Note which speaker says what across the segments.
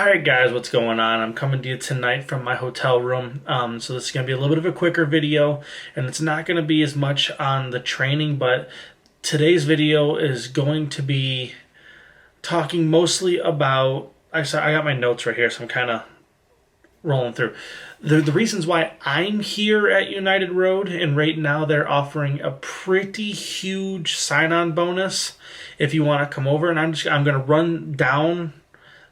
Speaker 1: Alright guys, what's going on? I'm coming to you tonight from my hotel room. So this is going to be a little bit of a quicker video, and it's not going to be as much on the training, but today's video is going to be talking mostly about, I got my notes right here, so I'm kind of rolling through. The reasons why I'm here at United Road, and right now they're offering a pretty huge sign-on bonus if you want to come over, and I'm going to run down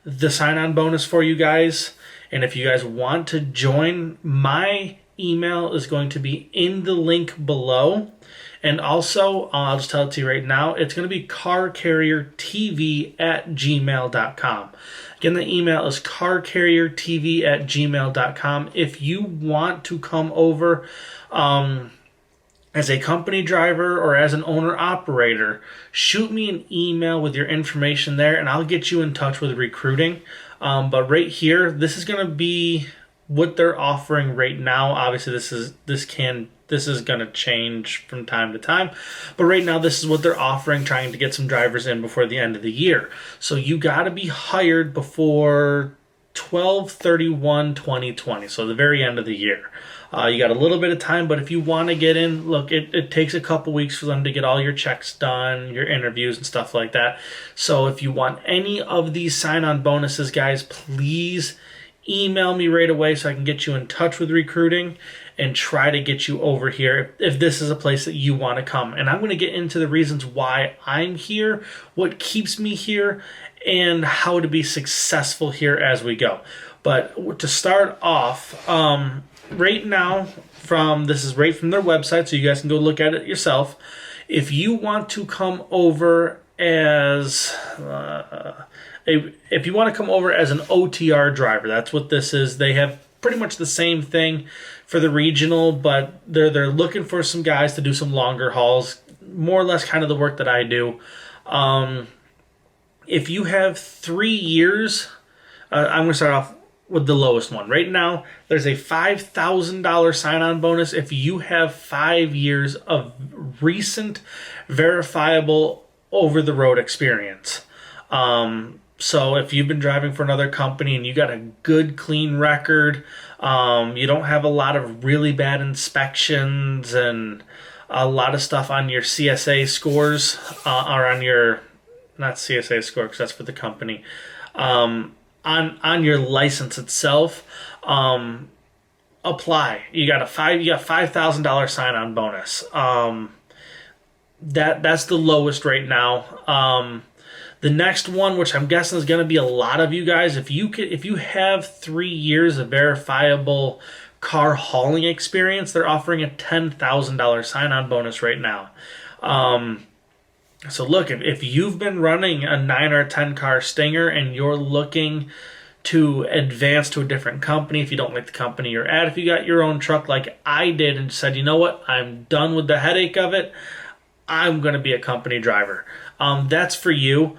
Speaker 1: the sign-on bonus for you guys. And if you guys want to join, my email is going to be in the link below. And also, I'll just tell it to you right now, it's going to be carcarriertv@gmail.com. Again, the email is carcarriertv@gmail.com. If you want to come over as a company driver or as an owner-operator, shoot me an email with your information there, and I'll get you in touch with recruiting. But right here, this is going to be what they're offering right now. Obviously, this is going to change from time to time, but right now this is what they're offering, trying to get some drivers in before the end of the year. So you got to be hired before 12/31/2020, so the very end of the year. You got a little bit of time, but if you want to get in, look, it takes a couple weeks for them to get all your checks done, your interviews and stuff like that. So if you want any of these sign-on bonuses, guys, please email me right away so I can get you in touch with recruiting and try to get you over here if this is a place that you want to come. And I'm going to get into the reasons why I'm here, what keeps me here, and how to be successful here as we go. But to start off, right now, this is right from their website, so you guys can go look at it yourself. If you want to come over as if you want to come over as an OTR driver, that's what this is. They have pretty much the same thing for the regional, but they're looking for some guys to do some longer hauls, more or less kind of the work that I do. If you have 3 years, I'm going to start off with the lowest one. Right now, there's a $5,000 sign-on bonus if you have 5 years of recent verifiable over-the-road experience. So if you've been driving for another company and you got a good, clean record, you don't have a lot of really bad inspections and a lot of stuff on your CSA scores, or on your, not CSA score because that's for the company, on your license itself, apply. You got $5,000 sign-on bonus. That's the lowest right now. The next one, which I'm guessing is going to be a lot of you guys, if you have 3 years of verifiable car hauling experience, they're offering a $10,000 sign-on bonus right now. So look, if you've been running a 9 or 10 car Stinger and you're looking to advance to a different company, if you don't like the company you're at, if you got your own truck like I did and said, you know what, I'm done with the headache of it, I'm going to be a company driver. That's for you.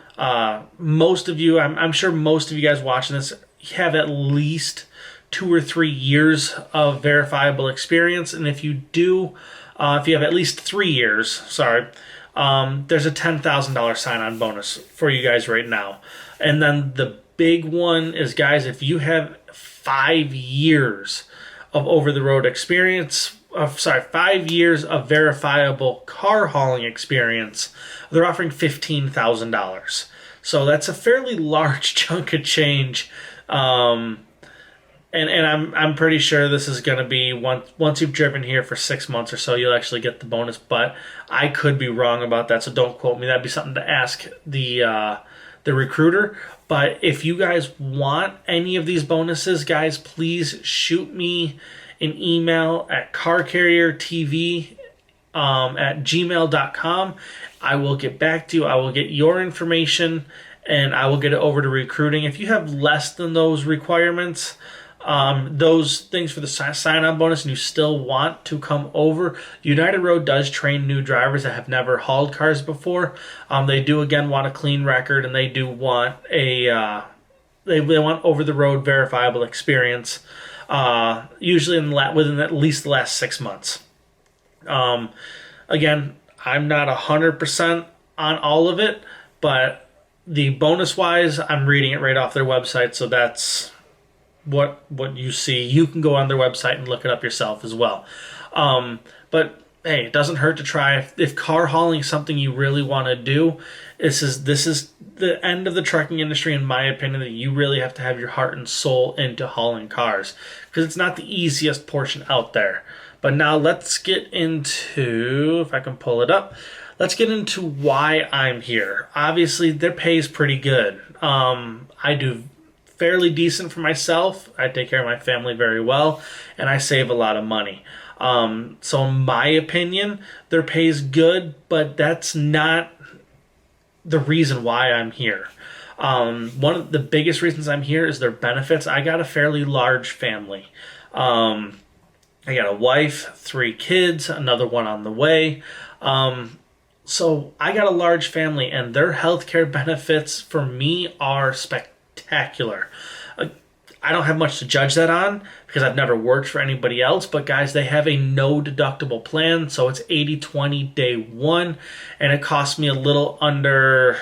Speaker 1: Most of you, I'm sure most of you guys watching this have at least 2 or 3 years of verifiable experience. And if you do, if you have at least 3 years, there's a $10,000 sign-on bonus for you guys right now. And then the big one is, guys, if you have 5 years of over-the-road experience, 5 years of verifiable car hauling experience, they're offering $15,000. So that's a fairly large chunk of change. And I'm pretty sure this is going to be once you've driven here for 6 months or so, you'll actually get the bonus. But I could be wrong about that, so don't quote me. That'd be something to ask the recruiter. But if you guys want any of these bonuses, guys, please shoot me an email at carcarriertv@gmail.com. I will get back to you. I will get your information and I will get it over to recruiting. If you have less than those requirements, those things for the sign-on bonus, and you still want to come over, United Road does train new drivers that have never hauled cars before. They do, again, want a clean record, and they do want they want over-the-road verifiable experience, usually within at least the last 6 months. Again, I'm not 100% on all of it, but the bonus wise, I'm reading it right off their website, so that's what you see. You can go on their website and look it up yourself as well. But hey, it doesn't hurt to try. If car hauling is something you really want to do, this is the end of the trucking industry, in my opinion, that you really have to have your heart and soul into hauling cars, because it's not the easiest portion out there. But now let's get into, if I can pull it up, let's get into why I'm here. Obviously, their pay is pretty good. I do fairly decent for myself. I take care of my family very well, and I save a lot of money. So in my opinion, their pay is good, but that's not the reason why I'm here. One of the biggest reasons I'm here is their benefits. I got a fairly large family. I got a wife, 3 kids, another one on the way. So I got a large family, and their healthcare benefits for me are spectacular. I don't have much to judge that on because I've never worked for anybody else, but guys, they have a no deductible plan, so it's 80/20 day one, and it costs me a little under,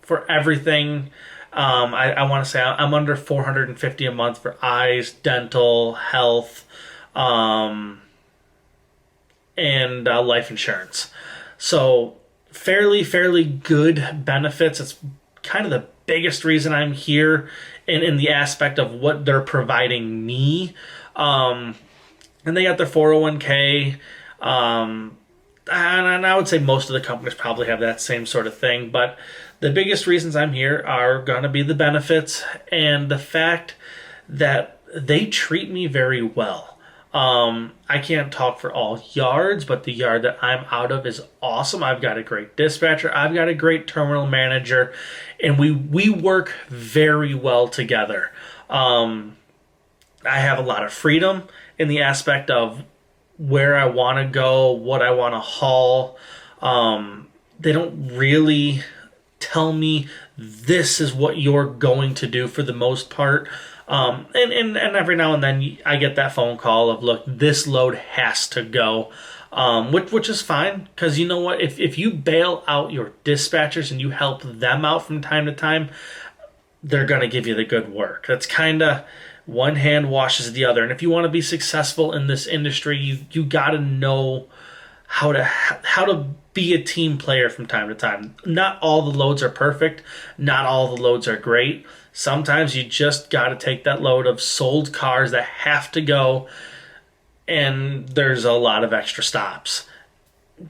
Speaker 1: for everything, I want to say I'm under $450 a month for eyes, dental, health, and life insurance. So fairly good benefits. It's kind of the biggest reason I'm here in the aspect of what they're providing me. And they got their 401k. And I would say most of the companies probably have that same sort of thing. But the biggest reasons I'm here are going to be the benefits and the fact that they treat me very well. I can't talk for all yards, but the yard that I'm out of is awesome. I've got a great dispatcher. I've got a great terminal manager, and we work very well together. I have a lot of freedom in the aspect of where I want to go, what I want to haul. They don't really tell me this is what you're going to do for the most part. And every now and then I get that phone call of, look, this load has to go, which is fine, because you know what? If you bail out your dispatchers and you help them out from time to time, they're going to give you the good work. That's kind of one hand washes the other. And if you want to be successful in this industry, you got to know how to be a team player from time to time. Not all the loads are perfect. Not all the loads are great. Sometimes you just got to take that load of sold cars that have to go, and there's a lot of extra stops.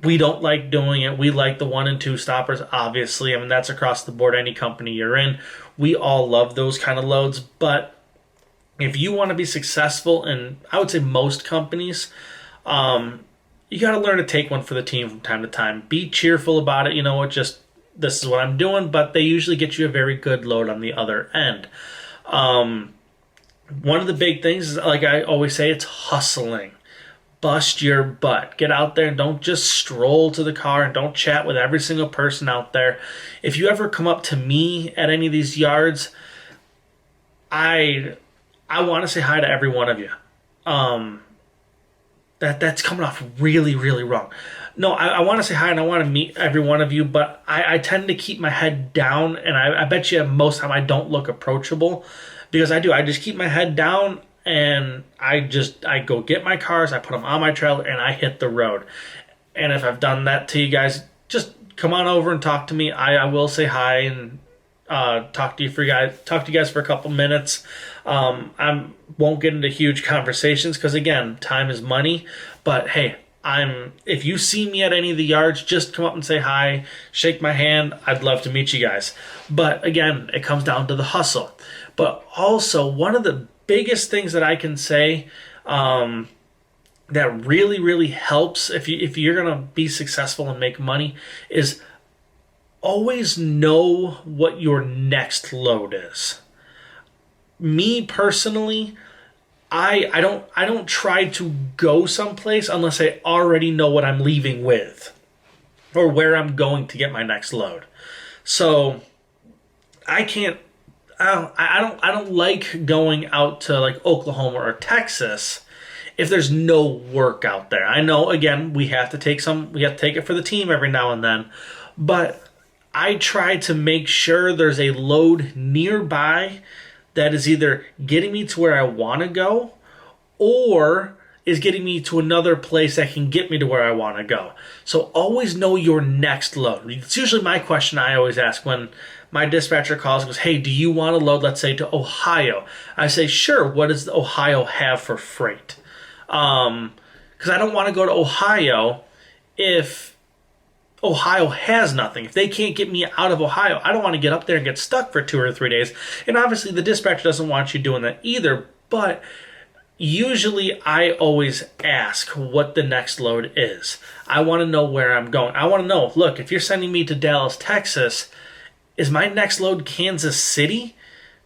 Speaker 1: We don't like doing it. We like the 1 and 2 stoppers, obviously. I mean, that's across the board, any company you're in. We all love those kind of loads, but if you want to be successful in, I would say, most companies, you got to learn to take one for the team from time to time. Be cheerful about it. You know what, just this is what I'm doing, but they usually get you a very good load on the other end. One of the big things is, like I always say, it's hustling. Bust your butt. Get out there and don't just stroll to the car and don't chat with every single person out there. If you ever come up to me at any of these yards, I want to say hi to every one of you. That's coming off really, really wrong. No, I want to say hi and I want to meet every one of you, but I tend to keep my head down, and I bet you most time I don't look approachable, because I do. I just keep my head down, and I go get my cars, I put them on my trailer, and I hit the road. And if I've done that to you guys, just come on over and talk to me. I will say hi and talk to you guys for a couple minutes. I won't get into huge conversations because, again, time is money. But hey, if you see me at any of the yards, just come up and say hi, shake my hand. I'd love to meet you guys. But again, it comes down to the hustle. But also, one of the biggest things that I can say that really, really helps if you're going to be successful and make money is always know what your next load is. Me personally, I don't try to go someplace unless I already know what I'm leaving with or where I'm going to get my next load. So I don't like going out to like Oklahoma or Texas if there's no work out there. I know, again, we have to take it for the team every now and then, but I try to make sure there's a load nearby that is either getting me to where I want to go or is getting me to another place that can get me to where I want to go. So always know your next load. It's usually my question I always ask when my dispatcher calls and goes, hey, do you want to load, let's say, to Ohio? I say, sure, what does Ohio have for freight? Because I don't want to go to Ohio if Ohio has nothing. If they can't get me out of Ohio, I don't want to get up there and get stuck for 2 or 3 days. And obviously the dispatcher doesn't want you doing that either, but usually I always ask what the next load is. I want to know where I'm going. I want to know, look, if you're sending me to Dallas, Texas, is my next load Kansas City?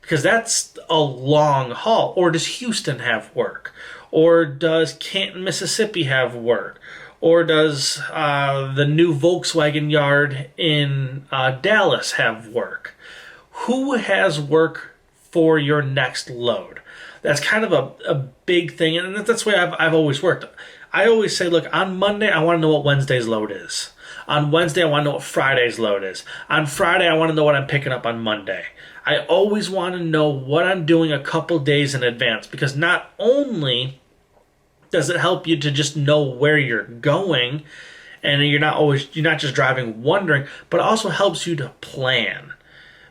Speaker 1: Because that's a long haul. Or does Houston have work? Or does Canton, Mississippi have work? Or does the new Volkswagen yard in Dallas have work? Who has work for your next load? That's kind of a big thing, and that's the way I've always worked. I always say, look, on Monday, I want to know what Wednesday's load is. On Wednesday, I want to know what Friday's load is. On Friday, I want to know what I'm picking up on Monday. I always want to know what I'm doing a couple days in advance, because not only does it help you to just know where you're going, and you're not just driving wondering, but it also helps you to plan.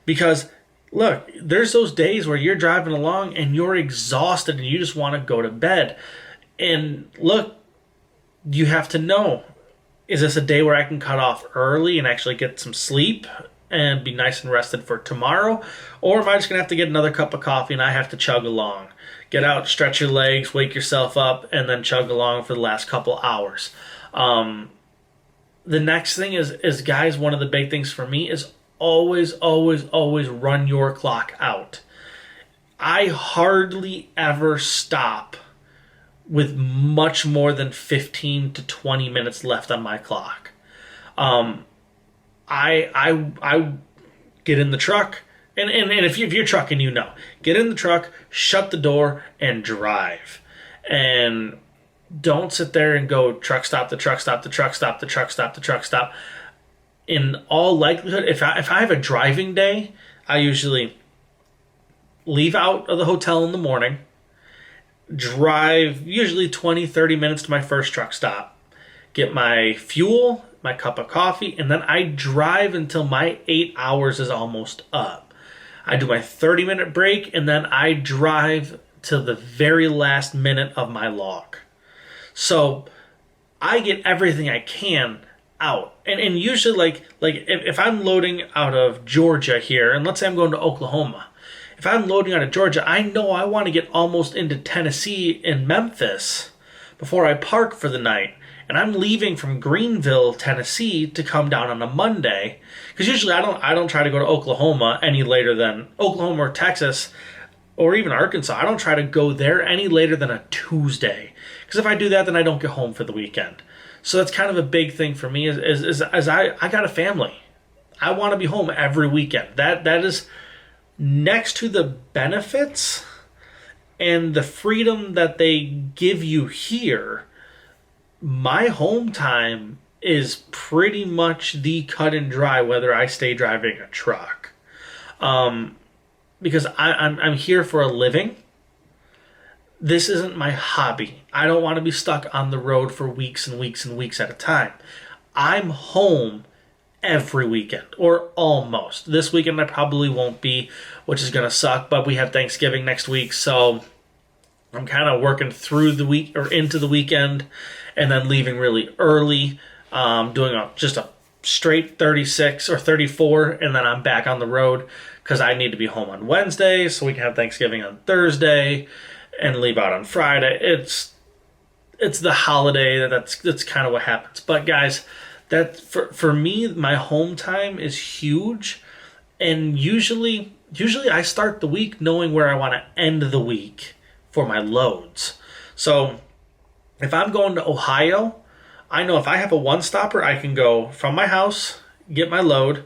Speaker 1: Because look, there's those days where you're driving along and you're exhausted and you just want to go to bed. And look, you have to know, is this a day where I can cut off early and actually get some sleep and be nice and rested for tomorrow? Or am I just going to have to get another cup of coffee and I have to chug along? Get out, stretch your legs, wake yourself up, and then chug along for the last couple hours. The next thing is, guys, one of the big things for me is always run your clock out. I hardly ever stop with much more than 15 to 20 minutes left on my clock. I get in the truck, and if you're trucking, you know, get in the truck, shut the door, and drive. And don't sit there and go truck stop, the truck stop, the truck stop, the truck stop, the truck stop. In all likelihood, if I have a driving day, I usually leave out of the hotel in the morning, drive usually 20, 30 minutes to my first truck stop, get my fuel, my cup of coffee, and then I drive until my 8 hours is almost up. I do my 30-minute break, and then I drive to the very last minute of my log. So I get everything I can out. And usually, like if I'm loading out of Georgia here, and let's say I'm going to Oklahoma, if I'm loading out of Georgia, I know I want to get almost into Tennessee and Memphis before I park for the night. And I'm leaving from Greenville, Tennessee to come down on a Monday. Because usually I don't try to go to Oklahoma any later than Oklahoma or Texas or even Arkansas. I don't try to go there any later than a Tuesday. Because if I do that, then I don't get home for the weekend. So that's kind of a big thing for me is I got a family. I want to be home every weekend. That is next to the benefits and the freedom that they give you here. My home time is pretty much the cut and dry whether I stay driving a truck. Because I'm here for a living. This isn't my hobby. I don't want to be stuck on the road for weeks and weeks and weeks at a time. I'm home every weekend, or almost. This weekend I probably won't be, which is going to suck, but we have Thanksgiving next week, so I'm kind of working through the week or into the weekend and then leaving really early, doing just a straight 36 or 34, and then I'm back on the road because I need to be home on Wednesday so we can have Thanksgiving on Thursday and leave out on Friday. It's the holiday. That's kind of what happens. But guys, that for me, my home time is huge, and usually I start the week knowing where I want to end the week for my loads. So if I'm going to Ohio, I know if I have a one-stopper, I can go from my house, get my load,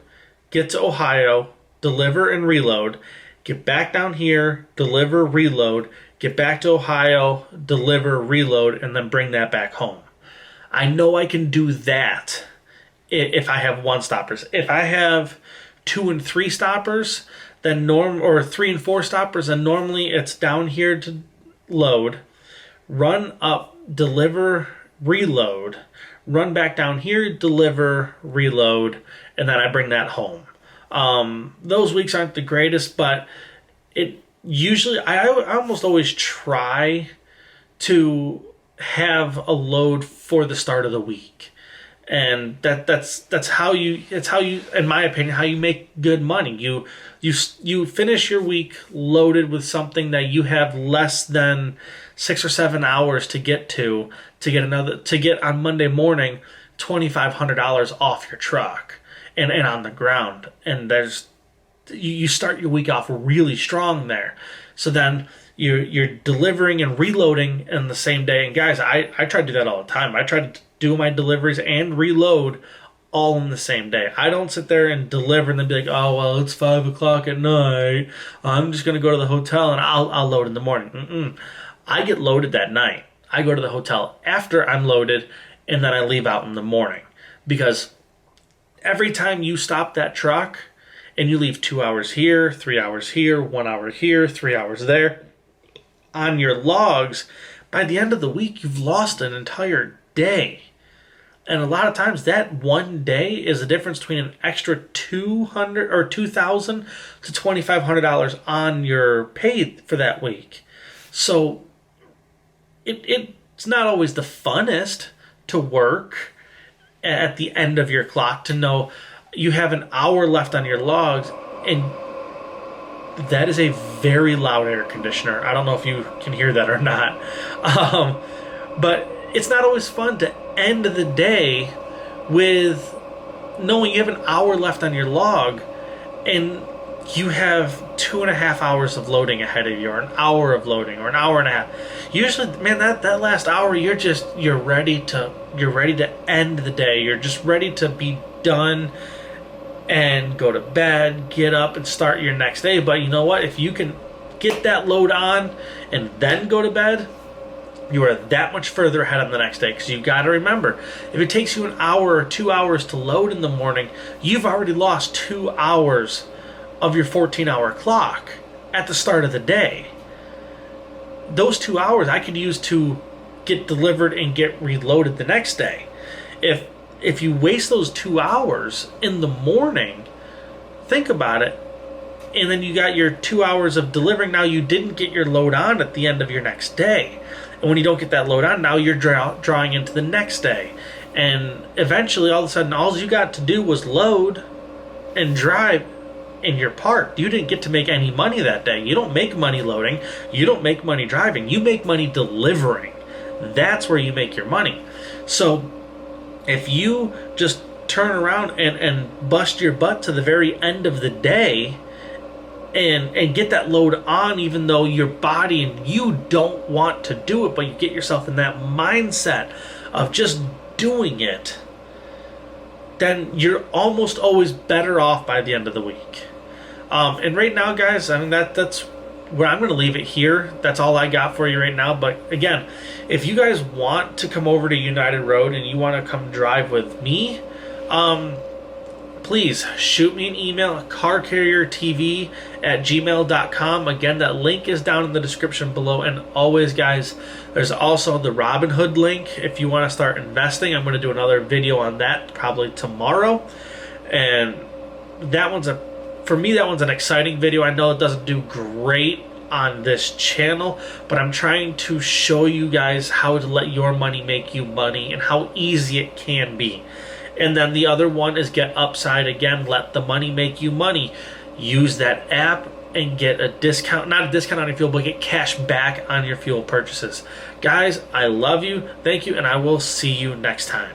Speaker 1: get to Ohio, deliver and reload, get back down here, deliver, reload, get back to Ohio, deliver, reload, and then bring that back home. I know I can do that if I have one stoppers. If I have 2 and 3 stoppers, then or 3 and 4 stoppers, then normally it's down here to load, run up, deliver, reload, run back down here, deliver, reload, and then I bring that home. Those weeks aren't the greatest, but it usually, I almost always try to have a load for the start of the week. And that's how you, in my opinion, how you make good money. You finish your week loaded with something that you have less than 6 or 7 hours to get on Monday morning $2,500 off your truck and on the ground. And you start your week off really strong there. So then you're delivering and reloading in the same day. And guys, I try to do that all the time. I try to do my deliveries and reload all in the same day. I don't sit there and deliver and then be like, oh, well, it's 5 o'clock at night, I'm just going to go to the hotel and I'll load in the morning. I get loaded that night. I go to the hotel after I'm loaded, and then I leave out in the morning. Because every time you stop that truck and you leave 2 hours here, 3 hours here, 1 hour here, 3 hours there, on your logs, by the end of the week, you've lost an entire day. And a lot of times that one day is the difference between an extra $200 or $2,000 to $2,500 on your pay for that week. So it's not always the funnest to work at the end of your clock, to know you have an hour left on your logs, and that is a very loud air conditioner. I don't know if you can hear that or not. But it's not always fun to end the day with knowing you have an hour left on your log and you have 2.5 hours of loading ahead of you, or an hour of loading, or an hour and a half. Usually, man, that last hour, you're ready to end the day. You're just ready to be done and go to bed, get up and start your next day. But you know what? If you can get that load on and then go to bed, you are that much further ahead on the next day. Because you've got to remember, if it takes you an hour or 2 hours to load in the morning, you've already lost 2 hours of your 14-hour clock at the start of the day. Those 2 hours I could use to get delivered and get reloaded the next day. If you waste those 2 hours in the morning, think about it, and then you got your 2 hours of delivering. Now you didn't get your load on at the end of your next day. And when you don't get that load on, now you're drawing into the next day. And eventually, all of a sudden, all you got to do was load and drive, and you're parked. You didn't get to make any money that day. You don't make money loading. You don't make money driving. You make money delivering. That's where you make your money. So if you just turn around and bust your butt to the very end of the day and get that load on, even though your body and you don't want to do it, but you get yourself in that mindset of just doing it, then you're almost always better off by the end of the week. And right now, guys, I mean, that's where I'm going to leave it here. That's all I got for you right now. But again, if you guys want to come over to United Road and you want to come drive with me, please shoot me an email, carcarriertv@gmail.com. Again, that link is down in the description below. And always, guys, there's also the Robinhood link if you want to start investing. I'm going to do another video on that probably tomorrow. And that one's for me, that one's an exciting video. I know it doesn't do great on this channel, but I'm trying to show you guys how to let your money make you money and how easy it can be. And then the other one is Get Upside. Again, let the money make you money. Use that app and get a discount, not a discount on your fuel, but get cash back on your fuel purchases. Guys, I love you. Thank you, and I will see you next time.